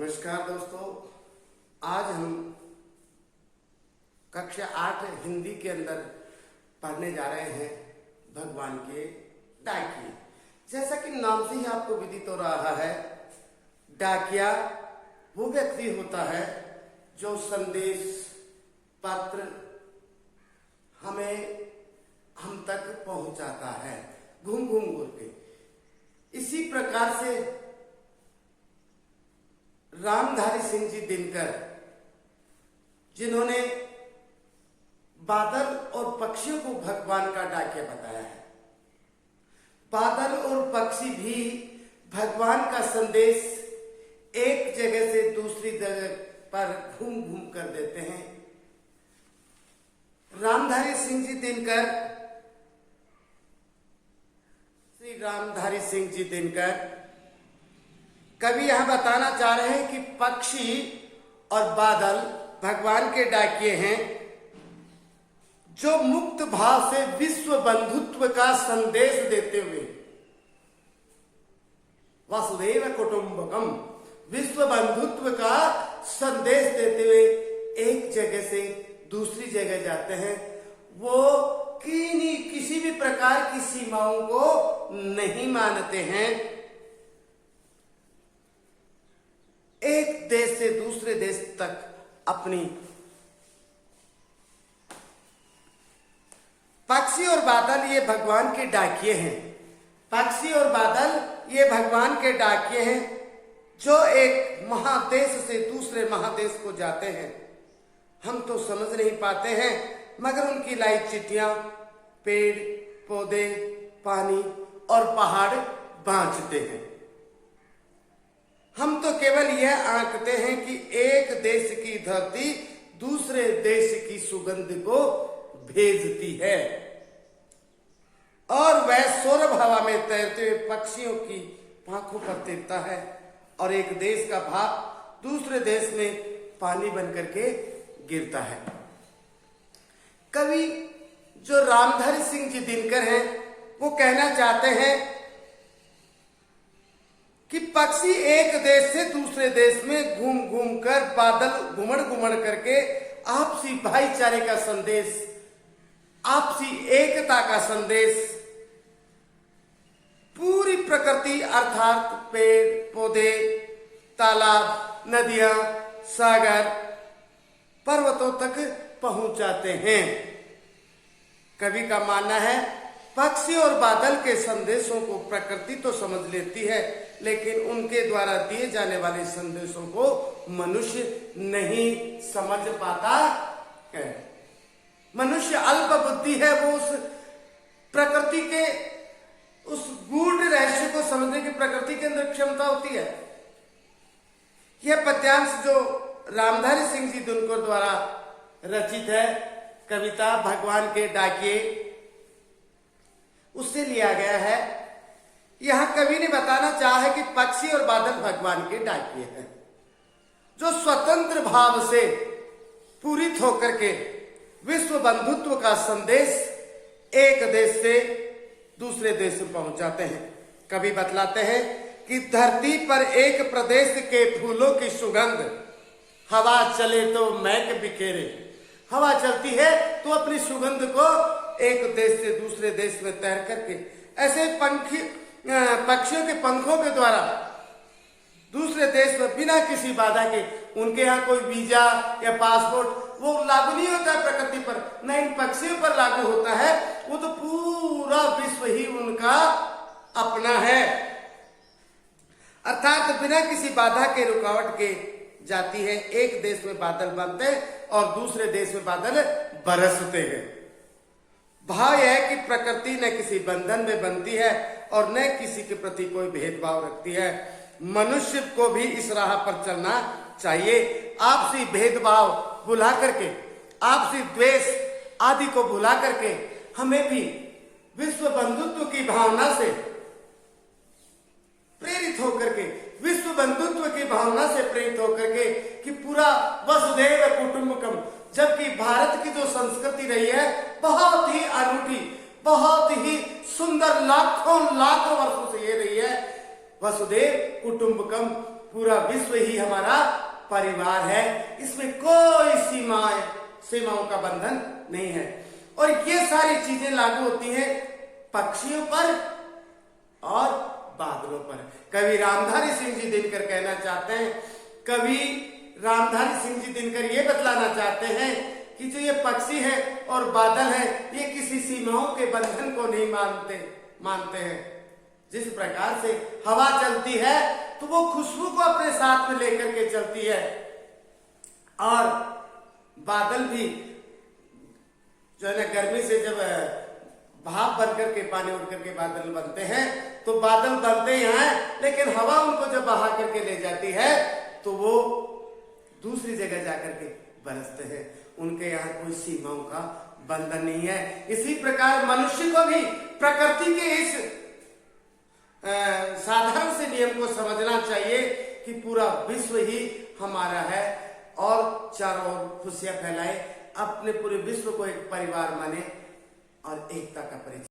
नमस्कार दोस्तों, आज हम कक्षा 8 हिंदी के अंदर पढ़ने जा रहे हैं भगवान के डाकिये। जैसा कि नाम से ही आपको विदित हो रहा है, डाकिया वो व्यक्ति होता है जो संदेश पत्र हम तक पहुंचाता है घूम घूम के। इसी प्रकार से रामधारी सिंह जी दिनकर, जिन्होंने बादल और पक्षियों को भगवान का डाकिया बताया है। बादल और पक्षी भी भगवान का संदेश एक जगह से दूसरी जगह पर घूम घूम कर देते हैं। रामधारी सिंह जी दिनकर, श्री रामधारी सिंह जी दिनकर कवि यहां बताना चाह रहे हैं कि पक्षी और बादल भगवान के डाकिये हैं, जो मुक्त भाव से विश्व बंधुत्व का संदेश देते हुए, वसुधैव कुटुंबकम, विश्व बंधुत्व का संदेश देते हुए एक जगह से दूसरी जगह जाते हैं। वो किसी भी प्रकार की सीमाओं को नहीं मानते हैं। एक देश से दूसरे देश तक अपनी पक्षी और बादल ये भगवान के डाकिये हैं। पक्षी और बादल ये भगवान के डाकिये हैं, जो एक महादेश से दूसरे महादेश को जाते हैं। हम तो समझ नहीं पाते हैं, मगर उनकी लाई चिट्ठियां पेड़ पौधे, पानी और पहाड़ बांटते हैं। हम तो केवल यह आंकते हैं कि एक देश की धरती दूसरे देश की सुगंध को भेजती है, और वह सौरभ हवा में तैरते हुए पक्षियों की पांखों पर तिरता है, और एक देश का भाग दूसरे देश में पानी बन करके गिरता है। कवि जो रामधारी सिंह जी दिनकर हैं, वो कहना चाहते हैं कि पक्षी एक देश से दूसरे देश में घूम घूम कर, बादल घुमड़ घुमड़ करके आपसी भाईचारे का संदेश, आपसी एकता का संदेश, पूरी प्रकृति अर्थात पेड़ पौधे, तालाब, नदियां, सागर, पर्वतों तक पहुंचाते हैं। कवि का मानना है, पक्षी और बादल के संदेशों को प्रकृति तो समझ लेती है, लेकिन उनके द्वारा दिए जाने वाले संदेशों को मनुष्य नहीं समझ पाता है। मनुष्य अल्प बुद्धि है, वो उस प्रकृति के उस गूढ़ रहस्य को समझने की प्रकृति के अंदर क्षमता होती है। यह पद्यांश जो रामधारी सिंह जी दिनकर द्वारा रचित है, कविता भगवान के डाकिये, उससे लिया गया है। यहां कवि ने बताना चाहा है कि पक्षी और बादल भगवान के डाकिये हैं, जो स्वतंत्र भाव से पूरित होकर के विश्व बंधुत्व का संदेश एक देश से दूसरे देश में पहुंचाते हैं। कवि बतलाते हैं कि धरती पर एक प्रदेश के फूलों की सुगंध, हवा चले तो महक बिखेरे। हवा चलती है तो अपनी सुगंध को एक देश से दूसरे देश में तैर करके, ऐसे पक्षियों के पंखों के द्वारा दूसरे देश में बिना किसी बाधा के, उनके यहाँ कोई वीजा या पासपोर्ट वो लागू नहीं होता है प्रकृति पर, न इन पक्षियों पर लागू होता है। वो तो पूरा विश्व ही उनका अपना है, अर्थात बिना किसी बाधा के, रुकावट के जाती है। एक देश में बादल बनते हैं और दूसरे देश में बादल बरसते हैं। भाव यह है कि प्रकृति न किसी बंधन में बनती है और न किसी के प्रति कोई भेदभाव रखती है। मनुष्य को भी इस राह पर चलना चाहिए। आपसी भेदभाव भुला करके, आपसी द्वेष आदि को भुला करके, हमें भी विश्व बंधुत्व की भावना से प्रेरित होकर के, विश्व बंधुत्व की भावना से प्रेरित होकर के, कि पूरा वसुधैव कुटुंबकम, जबकि भारत की जो संस्कृति रही है बहुत ही अनूठी, बहुत ही सुंदर, लाखों लाखों वर्षों से ये रही है। वसुधैव कुटुंबकम, पूरा विश्व ही हमारा परिवार है, इसमें कोई सीमाओं का बंधन नहीं है। और ये सारी चीजें लागू होती हैं पक्षियों पर और बादलों पर। कवि रामधारी सिंह जी दिनकर कहना चाहते हैं, कवि रामधारी सिंह जी दिनकर ये बतलाना चाहते हैं कि जो ये पक्षी है और बादल है, ये किसी सीमाओं के बंधन को नहीं मानते हैं। जिस प्रकार से हवा चलती है तो वो खुशबू को अपने साथ में लेकर के चलती है, और बादल भी जो है ना, गर्मी से जब भाप बन करके पानी उड़ करके बादल बनते हैं, तो बादल बनते हैं, लेकिन हवा उनको जब बहा करके ले जाती है तो वो दूसरी जगह जाकर के बरसते हैं। उनके यहाँ कोई सीमाओं का बंधन नहीं है। इसी प्रकार मनुष्य को भी प्रकृति के इस साधारण से नियम को समझना चाहिए कि पूरा विश्व ही हमारा है, और चारों ओर खुशियां फैलाए, अपने पूरे विश्व को एक परिवार माने और एकता का परिचय